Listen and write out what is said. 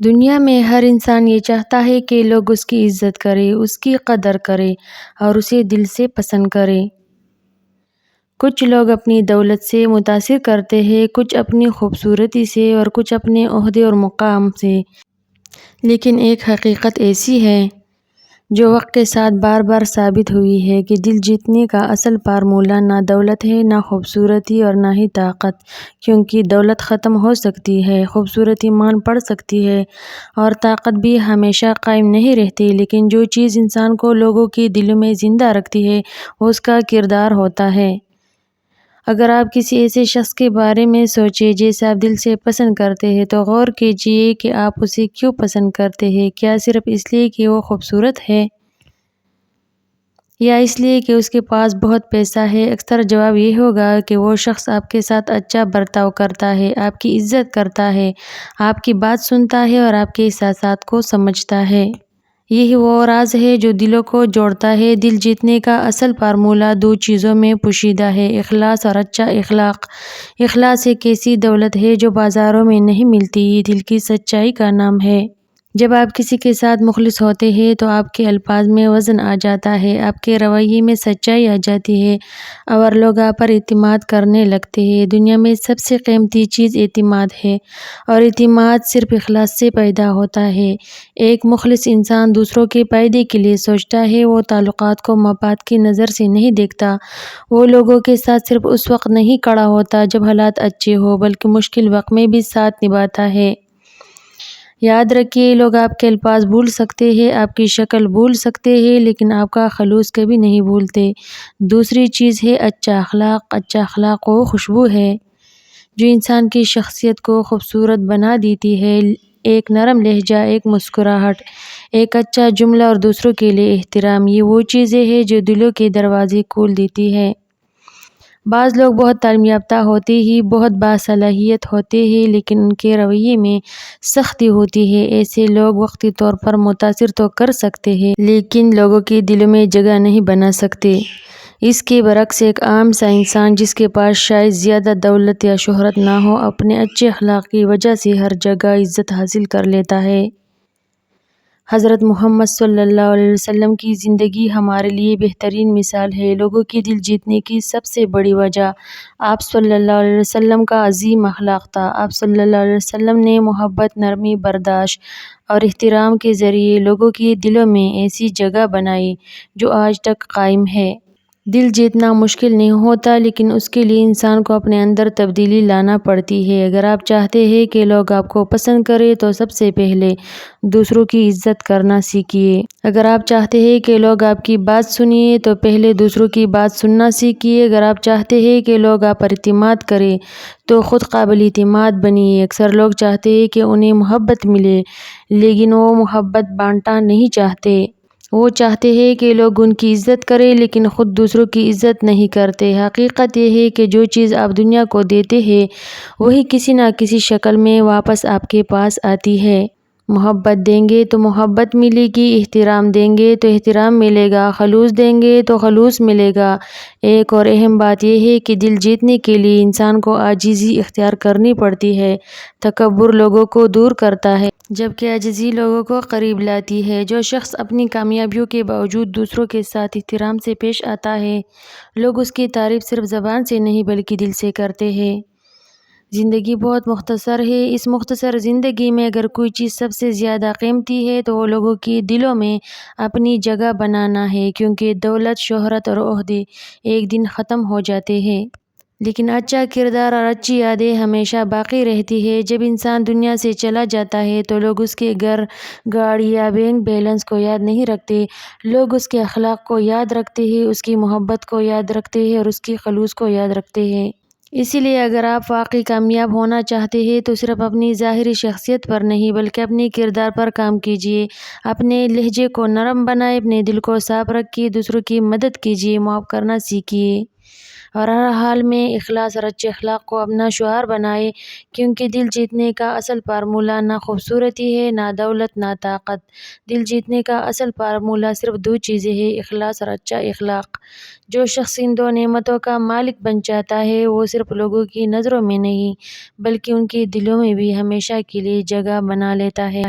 دنیا میں ہر انسان یہ چاہتا ہے کہ لوگ اس کی عزت کریں، اس کی قدر کریں اور اسے دل سے پسند کریں۔ کچھ لوگ اپنی دولت سے متاثر کرتے ہیں، کچھ اپنی خوبصورتی سے اور کچھ اپنے عہدے اور مقام سے۔ لیکن ایک حقیقت ایسی ہے جو وقت کے ساتھ بار بار ثابت ہوئی ہے کہ دل جیتنے کا اصل فارمولہ نہ دولت ہے، نہ خوبصورتی اور نہ ہی طاقت، کیونکہ دولت ختم ہو سکتی ہے، خوبصورتی مان پڑ سکتی ہے اور طاقت بھی ہمیشہ قائم نہیں رہتی، لیکن جو چیز انسان کو لوگوں کے دلوں میں زندہ رکھتی ہے وہ اس کا کردار ہوتا ہے۔ اگر آپ کسی ایسے شخص کے بارے میں سوچیں جسے آپ دل سے پسند کرتے ہیں تو غور کیجئے کہ آپ اسے کیوں پسند کرتے ہیں۔ کیا صرف اس لیے کہ وہ خوبصورت ہے یا اس لیے کہ اس کے پاس بہت پیسہ ہے؟ اکثر جواب یہ ہوگا کہ وہ شخص آپ کے ساتھ اچھا برتاؤ کرتا ہے، آپ کی عزت کرتا ہے، آپ کی بات سنتا ہے اور آپ کے احساسات کو سمجھتا ہے۔ یہی وہ راز ہے جو دلوں کو جوڑتا ہے۔ دل جیتنے کا اصل فارمولہ دو چیزوں میں پوشیدہ ہے: اخلاص اور اچھا اخلاق۔ اخلاص ایک ایسی دولت ہے جو بازاروں میں نہیں ملتی، یہ دل کی سچائی کا نام ہے۔ جب آپ کسی کے ساتھ مخلص ہوتے ہیں تو آپ کے الفاظ میں وزن آ جاتا ہے، آپ کے رویے میں سچائی آ جاتی ہے اور لوگ آپ پر اعتماد کرنے لگتے ہیں۔ دنیا میں سب سے قیمتی چیز اعتماد ہے اور اعتماد صرف اخلاص سے پیدا ہوتا ہے۔ ایک مخلص انسان دوسروں کے فائدے کے لیے سوچتا ہے، وہ تعلقات کو مفاد کی نظر سے نہیں دیکھتا، وہ لوگوں کے ساتھ صرف اس وقت نہیں کھڑا ہوتا جب حالات اچھے ہوں بلکہ مشکل وقت میں بھی ساتھ نبھاتا ہے۔ یاد رکھیے، لوگ آپ کے الفاظ بھول سکتے ہیں، آپ کی شکل بھول سکتے ہیں، لیکن آپ کا خلوص کبھی نہیں بھولتے۔ دوسری چیز ہے اچھا اخلاق۔ اچھا اخلاق وہ خوشبو ہے جو انسان کی شخصیت کو خوبصورت بنا دیتی ہے۔ ایک نرم لہجہ، ایک مسکراہٹ، ایک اچھا جملہ اور دوسروں کے لیے احترام، یہ وہ چیزیں ہیں جو دلوں کے دروازے کھول دیتی ہے۔ بعض لوگ بہت تعلیم یافتہ ہوتے ہی بہت باصلاحیت ہوتے ہیں لیکن ان کے رویے میں سختی ہوتی ہے۔ ایسے لوگ وقتی طور پر متاثر تو کر سکتے ہیں لیکن لوگوں کے دلوں میں جگہ نہیں بنا سکتے۔ اس کے برعکس ایک عام سا انسان جس کے پاس شاید زیادہ دولت یا شہرت نہ ہو، اپنے اچھے اخلاق کی وجہ سے ہر جگہ عزت حاصل کر لیتا ہے۔ حضرت محمد صلی اللہ علیہ وسلم کی زندگی ہمارے لیے بہترین مثال ہے۔ لوگوں کے دل جیتنے کی سب سے بڑی وجہ آپ صلی اللہ علیہ وسلم کا عظیم اخلاق تھا۔ آپ صلی اللہ علیہ وسلم نے محبت، نرمی، برداشت اور احترام کے ذریعے لوگوں کے دلوں میں ایسی جگہ بنائی جو آج تک قائم ہے۔ دل جیتنا مشکل نہیں ہوتا لیکن اس کے لیے انسان کو اپنے اندر تبدیلی لانا پڑتی ہے۔ اگر آپ چاہتے ہیں کہ لوگ آپ کو پسند کریں تو سب سے پہلے دوسروں کی عزت کرنا سیکھیے۔ اگر آپ چاہتے ہیں کہ لوگ آپ کی بات سنیں تو پہلے دوسروں کی بات سننا سیکھیے۔ اگر آپ چاہتے ہیں کہ لوگ آپ پر اعتماد کریں تو خود قابل اعتماد بنیے۔ اکثر لوگ چاہتے ہیں کہ انہیں محبت ملے لیکن وہ محبت بانٹنا نہیں چاہتے۔ وہ چاہتے ہیں کہ لوگ ان کی عزت کریں لیکن خود دوسروں کی عزت نہیں کرتے۔ حقیقت یہ ہے کہ جو چیز آپ دنیا کو دیتے ہیں وہی کسی نہ کسی شکل میں واپس آپ کے پاس آتی ہے۔ محبت دیں گے تو محبت ملے گی، احترام دیں گے تو احترام ملے گا، خلوص دیں گے تو خلوص ملے گا۔ ایک اور اہم بات یہ ہے کہ دل جیتنے کے لیے انسان کو عاجزی اختیار کرنی پڑتی ہے۔ تکبر لوگوں کو دور کرتا ہے جبکہ عاجزی لوگوں کو قریب لاتی ہے۔ جو شخص اپنی کامیابیوں کے باوجود دوسروں کے ساتھ احترام سے پیش آتا ہے، لوگ اس کی تعریف صرف زبان سے نہیں بلکہ دل سے کرتے ہیں۔ زندگی بہت مختصر ہے، اس مختصر زندگی میں اگر کوئی چیز سب سے زیادہ قیمتی ہے تو وہ لوگوں کے دلوں میں اپنی جگہ بنانا ہے، کیونکہ دولت، شہرت اور عہدے ایک دن ختم ہو جاتے ہیں لیکن اچھا کردار اور اچھی یادیں ہمیشہ باقی رہتی ہیں۔ جب انسان دنیا سے چلا جاتا ہے تو لوگ اس کے گھر، گاڑی یا بینک بیلنس کو یاد نہیں رکھتے، لوگ اس کے اخلاق کو یاد رکھتے ہیں، اس کی محبت کو یاد رکھتے ہیں اور اس کے خلوص کو یاد رکھتے ہیں۔ اسی لیے اگر آپ واقعی کامیاب ہونا چاہتے ہیں تو صرف اپنی ظاہری شخصیت پر نہیں بلکہ اپنے کردار پر کام کیجیے۔ اپنے لہجے کو نرم بنائیں، اپنے دل کو صاف رکھیے، دوسروں کی مدد کیجیے، معاف کرنا سیکھیے اور ہر حال میں اخلاص اور اچھے اخلاق کو اپنا شعار بنائے، کیونکہ دل جیتنے کا اصل فارمولہ نہ خوبصورتی ہے، نہ دولت، نہ طاقت۔ دل جیتنے کا اصل فارمولہ صرف دو چیزیں ہیں، اخلاص اور اچھا اخلاق۔ جو شخص ان دو نعمتوں کا مالک بن جاتا ہے وہ صرف لوگوں کی نظروں میں نہیں بلکہ ان کے دلوں میں بھی ہمیشہ کے لیے جگہ بنا لیتا ہے۔